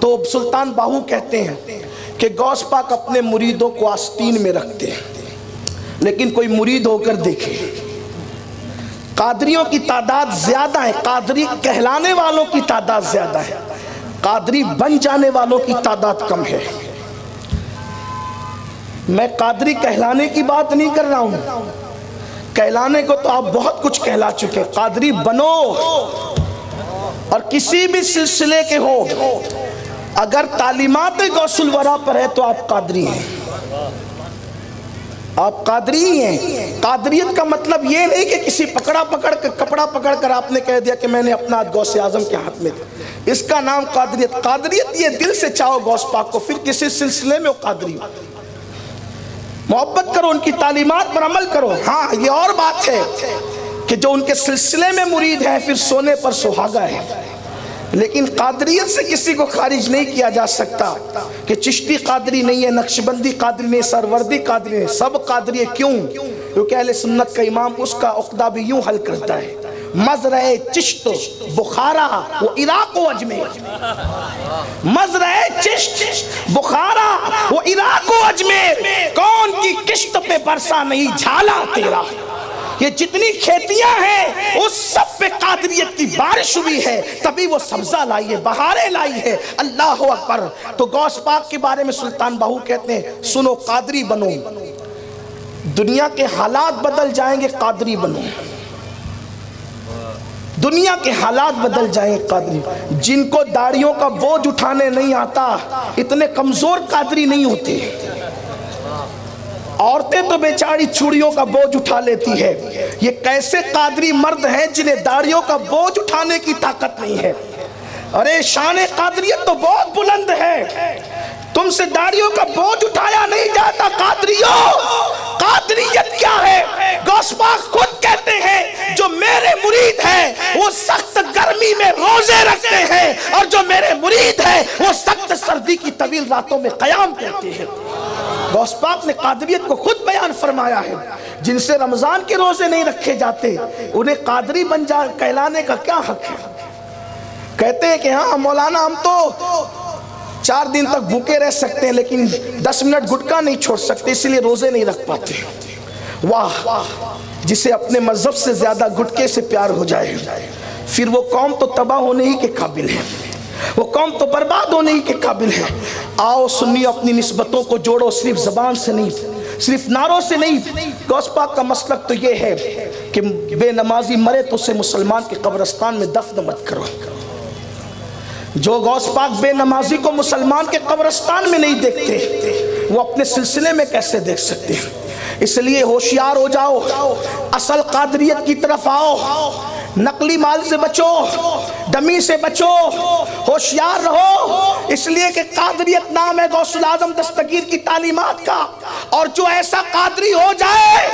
تو سلطان باہو کہتے ہیں کہ غوث پاک اپنے مریدوں کو آستین میں رکھتے ہیں، لیکن کوئی مرید ہو کر دیکھے، قادریوں کی تعداد زیادہ ہے، قادری کہلانے والوں کی تعداد زیادہ ہے، قادری بن جانے والوں کی تعداد کم ہے۔ میں قادری کہلانے کی بات نہیں کر رہا ہوں، کہلانے کو تو آپ بہت کچھ کہلا چکے، قادری بنو، اور کسی بھی سلسلے کے ہو، اگر تعلیمات غوث الورا پر ہے تو آپ قادری ہیں، آپ قادری ہیں۔ قادریت کا مطلب یہ نہیں کہ کسی کپڑا پکڑ کر آپ نے کہہ دیا کہ میں نے اپنا غوث اعظم کے ہاتھ میں دیا، اس کا نام قادریت۔ قادریت یہ دل سے چاہو غوث پاک کو، پھر کسی سلسلے میں وہ قادری ہو، محبت کرو، ان کی تعلیمات پر عمل کرو۔ ہاں یہ اور بات ہے کہ جو ان کے سلسلے میں مرید ہے پھر سونے پر سہاگا ہے، لیکن قادریت سے کسی کو خارج نہیں کیا جا سکتا کہ چشتی قادری نہیں ہے، نقشبندی قادری نہیں، سروردی قادری نہیں، سب قادری ہے۔ کیوں؟ کیونکہ اہل سنت کا امام اس کا عقدہ بھی یوں حل کرتا ہے، مزرع چشت بخارا و عراق و اجمیر، مزرع چشت بخارا و عراق و اجمیر، کون کی کشت پہ برسا نہیں جھالا تیرا، یہ جتنی کھیتیاں ہیں اس سب پہ قادریت کی بارش ہوئی ہے، تبھی وہ سبزہ لائی ہے، بہاریں لائی ہے۔ اللہ اکبر۔ تو غوث پاک کے بارے میں سلطان باہو کہتے ہیں سنو قادری بنو، دنیا کے حالات بدل جائیں گے، قادری بنو، دنیا کے حالات بدل جائیں گے، قادری۔ جن کو داڑیوں کا بوجھ اٹھانے نہیں آتا اتنے کمزور قادری نہیں ہوتے، عورتیں تو بیچاری چوڑیوں کا بوجھ اٹھا لیتی ہے، یہ کیسے قادری مرد ہیں جنہیں داڑیوں کا بوجھ اٹھانے کی طاقت نہیں ہے۔ ارے شان قادریت تو بہت بلند ہے، تم سے داڑیوں کا بوجھ اٹھایا نہیں جاتا۔ قادریوں، قادریت کیا ہے؟ غوث پاک خود کہتے ہیں جو میرے مرید ہیں وہ سخت گرمی میں روزے رکھتے ہیں، اور جو میرے مرید ہیں وہ سخت سردی کی طویل راتوں میں قیام کرتے ہیں۔ غوث پاک نے قادریت کو خود بیان فرمایا ہے، جن سے رمضان کے روزے نہیں رکھے جاتے انہیں قادری بن جا کہلانے کا کیا حق ہے؟ کہتے ہیں کہ ہاں مولانا ہم تو 4 دن تک بھوکے رہ سکتے ہیں لیکن 10 منٹ گٹکا نہیں چھوڑ سکتے، اس لیے روزے نہیں رکھ پاتے۔ واہ، جسے اپنے مذہب سے زیادہ گٹکے سے پیار ہو جائے پھر وہ قوم تو تباہ ہونے ہی کے قابل ہے، وہ قوم تو برباد ہونے ہی کے قابل ہے۔ آؤ سنی اپنی نسبتوں کو جوڑو، صرف زبان سے نہیں، صرف نعروں سے نہیں۔ غوث پاک کا مسلک تو یہ ہے کہ بے نمازی مرے تو اسے مسلمان کے قبرستان میں دفن مت کرو۔ جو غوث پاک بے نمازی کو مسلمان کے قبرستان میں نہیں دیکھتے وہ اپنے سلسلے میں کیسے دیکھ سکتے ہیں؟ اس لیے ہوشیار ہو جاؤ، اصل قادریت کی طرف آؤ، نقلی مال سے بچو، ڈمی سے بچو، ہوشیار رہو، اس لیے کہ قادریت نام ہے غوث الاعظم دستگیر کی تعلیمات کا، اور جو ایسا قادری ہو جائے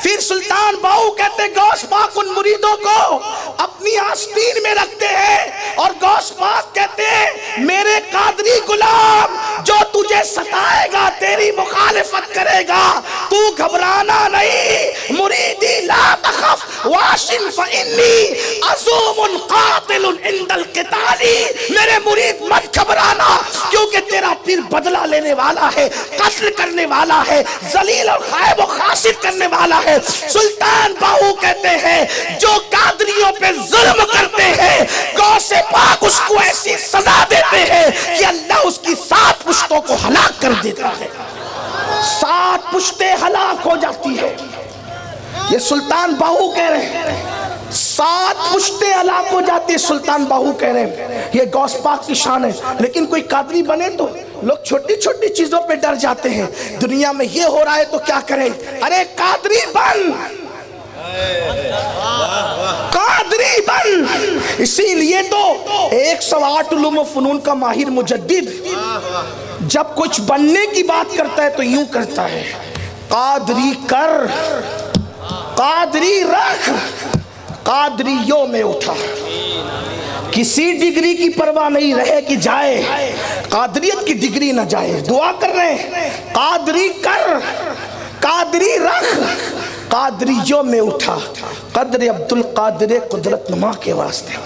پھر سلطان باہو کہتے ہیں غوث پاک ان مریدوں کو اپنی آستین میں رکھتے ہیں، اور غوث پاک کہتے ہیں میرے قادری غلام جو تجھے ستائے گا، تیری مخالفت کرے گا، تو گھبرانا نہیں، مریدی لا تخف واشن فإنی عزوم قاتل عند القتال، میرے مرید مت گھبرانا کیونکہ تیرا پیر بدلہ لینے والا ہے، قتل کرنے والا ہے، ذلیل اور خائب و خاسر کرنے والا ہے۔ سلطان باہو کہتے ہیں جو قادریوں پہ ظلم کرتے ہیں غوث پاک اس کو ایسی سزا دیتے ہیں کہ اللہ اس کی 7 پشتوں کو ہلاک کر دیتا ہے، 7 پشتیں ہلاک ہو جاتی ہے۔ یہ سلطان باہو کہہ رہے ہیں 7 پشتیں ہلاک ہو جاتی ہے، سلطان باہو کہہ رہے ہیں یہ غوث پاک کی شان ہے۔ لیکن کوئی قادری بنے تو لوگ چھوٹی چھوٹی چیزوں پہ ڈر جاتے ہیں، دنیا میں یہ ہو رہا ہے تو کیا کریں؟ ارے قادری بن، قادری بن۔ اسی لیے تو 108 علوم و فنون کا ماہر مجدد جب کچھ بننے کی بات کرتا ہے تو یوں کرتا ہے، قادری کر، قادری رکھ، قادریوں میں اٹھا، کسی ڈگری کی پرواہ نہیں رہے کہ جائے، قادریت کی ڈگری نہ جائے۔ دعا کر رہے ہیں قادری کر، قادری رکھ، قادریوں میں اٹھا، قدر عبدالقادر قدرت نما کے واسطے۔